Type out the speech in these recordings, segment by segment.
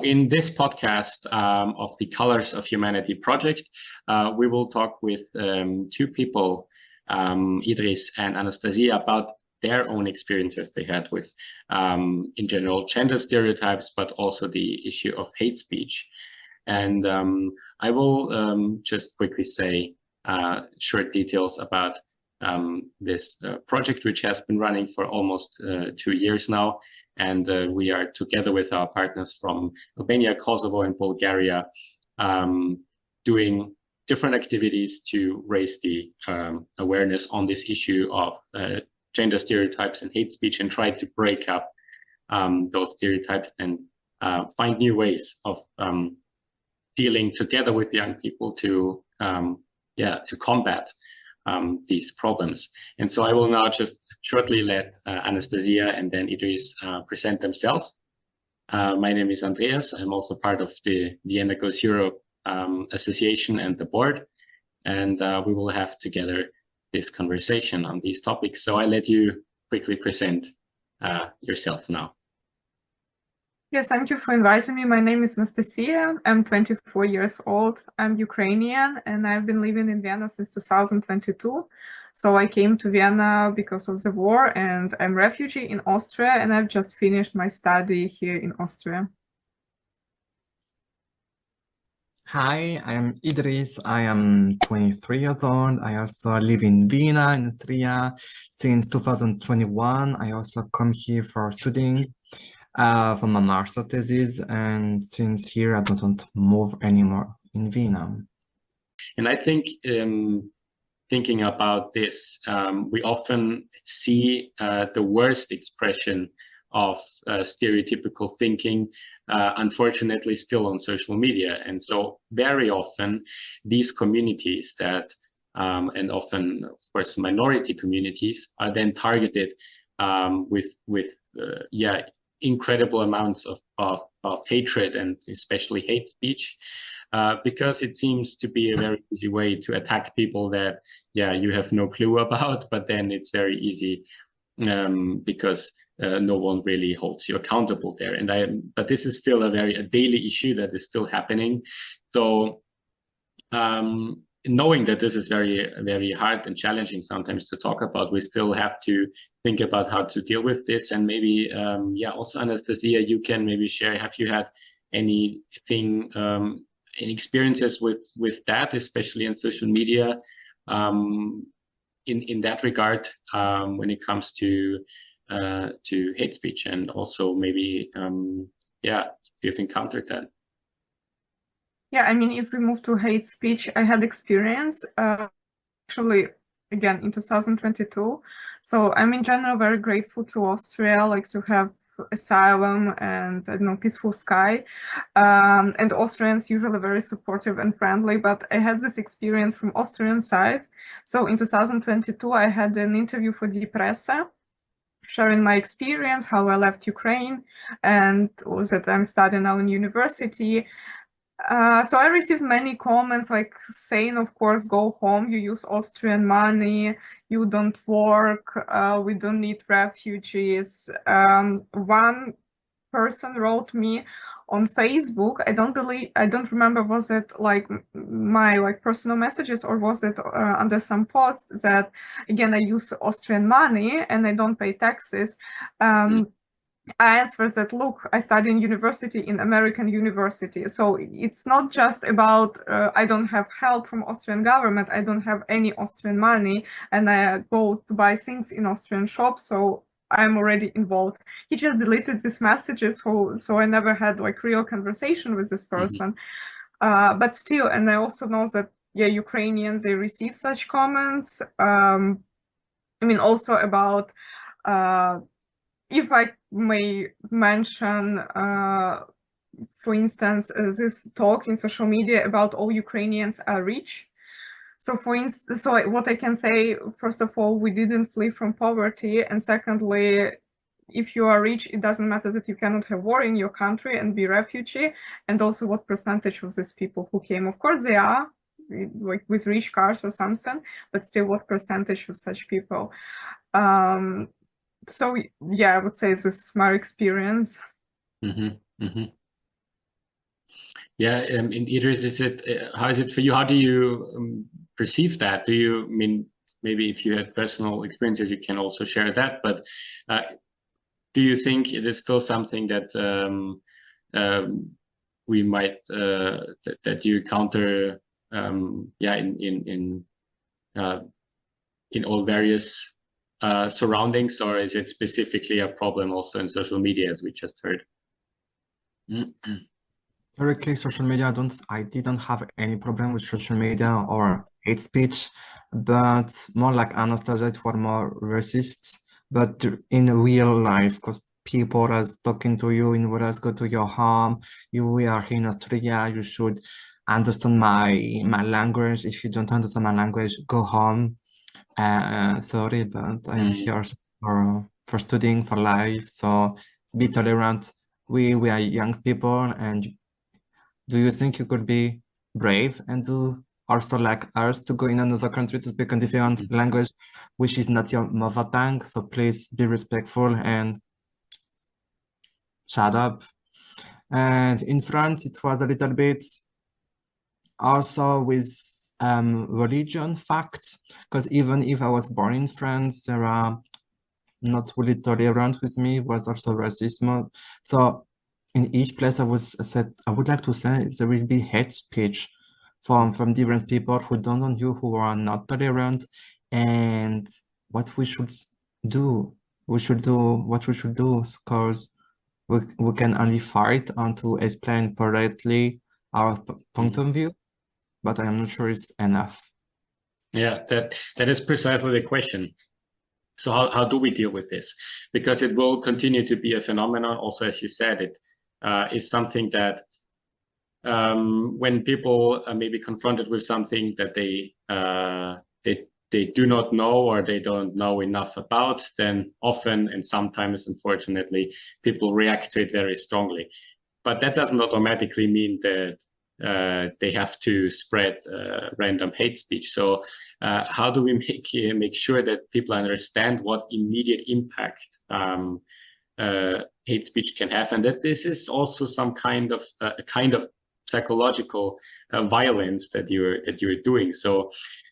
In this podcast of the Colors of Humanity project, we will talk with two people, Idris and Anastasiia, about their own experiences they had with, in general, gender stereotypes, but also the issue of hate speech. And I will just quickly say short details about this project, which has been running for almost 2 years now. And we are together with our partners from Albania, Kosovo, and Bulgaria, doing different activities to raise the awareness on this issue of gender stereotypes and hate speech, and try to break up those stereotypes and find new ways of dealing together with young people to combat these problems. And so I will now just shortly let Anastasiia and then Idris present themselves. My name is Andreas. I'm also part of the Vienna Goes Europe Association and the board. And we will have together this conversation on these topics. So I let you quickly present yourself now. Yes, thank you for inviting me. My name is Anastasiia. I'm 24 years old. I'm Ukrainian, and I've been living in Vienna since 2022. So I came to Vienna because of the war, and I'm a refugee in Austria, and I've just finished my study here in Austria. Hi, I am Idris. I am 23 years old. I also live in Vienna, in Austria, since 2021. I also come here for studying for my master thesis, and since here I don't move anymore in Vienna. And I think thinking about this, we often see the worst expression of stereotypical thinking, unfortunately, still on social media. And so very often these communities that, and often, of course, minority communities, are then targeted with incredible amounts of hatred, and especially hate speech, because it seems to be a very easy way to attack people that, you have no clue about, but then it's very easy because no one really holds you accountable there. But this is still a daily issue that is still happening. So knowing that this is very, very hard and challenging sometimes to talk about, we still have to think about how to deal with this. And maybe, also Anastasiia, you can maybe share, have you had anything, any experiences with that, especially in social media, in that regard, when it comes to hate speech, and also maybe, if you've encountered that. Yeah, I mean, if we move to hate speech, I had experience actually again in 2022. So I'm in general very grateful to Austria, like to have asylum and peaceful sky. And Austrians usually very supportive and friendly, but I had this experience from Austrian side. So in 2022, I had an interview for Die Presse, sharing my experience, how I left Ukraine, and that I'm studying now in university. So I received many comments like saying, of course, go home, you use Austrian money, you don't work, we don't need refugees. One person wrote me on Facebook, I don't remember, was it like my personal messages, or was it under some post that, again, I use Austrian money and I don't pay taxes. I answered that, look, I study in university, in American university. So it's not just about, I don't have help from Austrian government, I don't have any Austrian money, and I go to buy things in Austrian shops, so I'm already involved. He just deleted these messages, so I never had real conversation with this person. But still, and I also know that, Ukrainians, they receive such comments. I mean, also about, if I may mention, for instance, this talk in social media about all Ukrainians are rich. So what I can say, first of all, we didn't flee from poverty. And secondly, if you are rich, it doesn't matter that you cannot have war in your country and be refugee. And also what percentage of these people who came, of course, they are with rich cars or something, but still what percentage of such people. So I would say this is my experience. Yeah, in Idris, is it how is it for you? How do you perceive that? Do you mean maybe if you had personal experiences, you can also share that? But do you think it is still something that we might that you encounter yeah in all various surroundings, or is it specifically a problem also in social media, as we just heard? Directly social media, I didn't have any problem with social media or hate speech, but more like Anastasia, it was more racist. But in real life, because people are talking to you in order to go to your home, we are here in Austria, you should understand my language. If you don't understand my language, go home. Sorry, but I am here for studying, for life, so be tolerant. We are young people, and do you think you could be brave and do also like us to go in another country to speak a different language, which is not your mother tongue? So please be respectful and shut up. And in France, it was a little bit also with religion facts, because even if I was born in France, there are not really tolerant with me, was also racism. So in each place I would like to say there will be hate speech from different people who don't know you, who are not tolerant, and what we should do. We should do what we should do, because we can only fight and to explain politely our point of view, but I am not sure it's enough. Yeah, that is precisely the question. So how do we deal with this? Because it will continue to be a phenomenon. Also, as you said, it is something that when people may be confronted with something that they do not know or they don't know enough about, then often and sometimes, unfortunately, people react to it very strongly. But that doesn't automatically mean that they have to spread random hate speech. So how do we make sure that people understand what immediate impact hate speech can have, and that this is also some kind of psychological violence that you're doing. So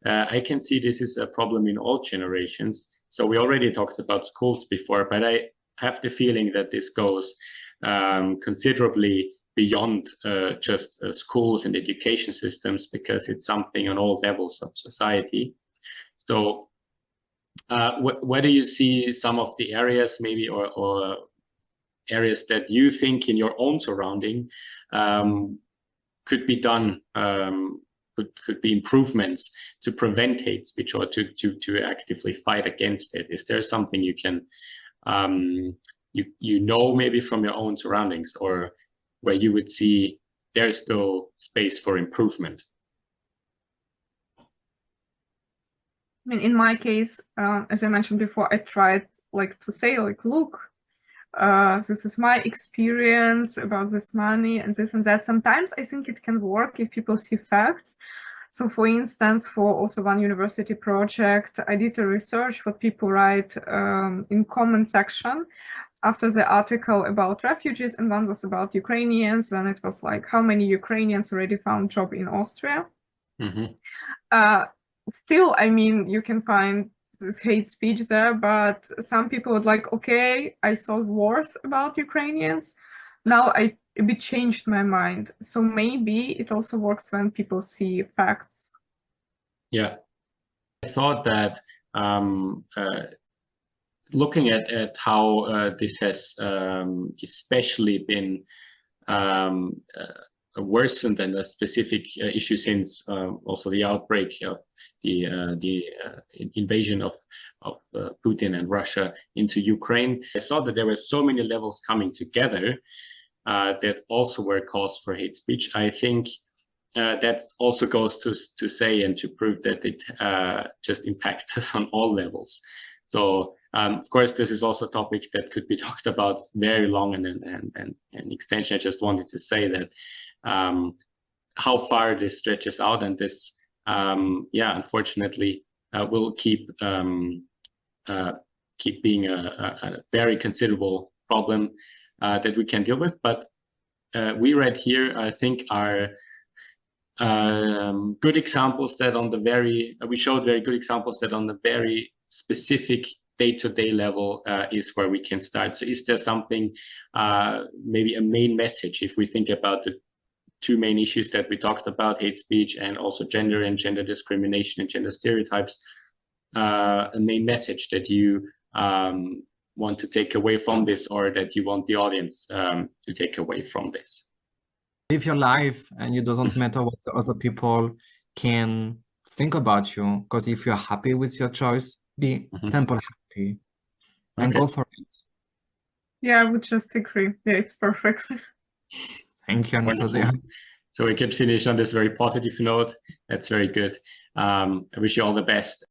I can see this is a problem in all generations. So we already talked about schools before, but I have the feeling that this goes considerably beyond just schools and education systems, because it's something on all levels of society. So where do you see some of the areas maybe or areas that you think in your own surrounding could be done, could be improvements to prevent hate speech or to actively fight against it? Is there something you can you know maybe from your own surroundings, or where you would see there's still space for improvement? I mean, in my case, as I mentioned before, I tried to say look, this is my experience about this money and this and that. Sometimes I think it can work if people see facts. So for instance, for also one university project, I did a research what people write in comment section after the article about refugees, and one was about Ukrainians. Then it was like, how many Ukrainians already found job in Austria? Still, I mean, you can find this hate speech there, but some people would like, okay, I saw wars about Ukrainians. Now I a bit changed my mind. So maybe it also works when people see facts. Yeah. I thought that looking at how this has especially been worsened and a specific issue since also the outbreak of the invasion of Putin and Russia into Ukraine, I saw that there were so many levels coming together that also were cause for hate speech. I think that also goes to say and to prove that it just impacts us on all levels. So of course, this is also a topic that could be talked about very long and extension. I just wanted to say that how far this stretches out, and this, yeah, unfortunately, will keep being a very considerable problem that we can deal with. But we read here, I think, are good examples that on the we showed very good examples that on the very specific day-to-day level is where we can start. So is there something, maybe a main message, if we think about the two main issues that we talked about, hate speech and also gender and gender discrimination and gender stereotypes, a main message that you want to take away from this, or that you want the audience to take away from this? Live your life, and it doesn't matter what the other people can think about you, because if you're happy with your choice, be simple happy and go for it. Yeah, I would just agree. Yeah, it's perfect. Thank you, Anastasiia. So we could finish on this very positive note. That's very good. I wish you all the best.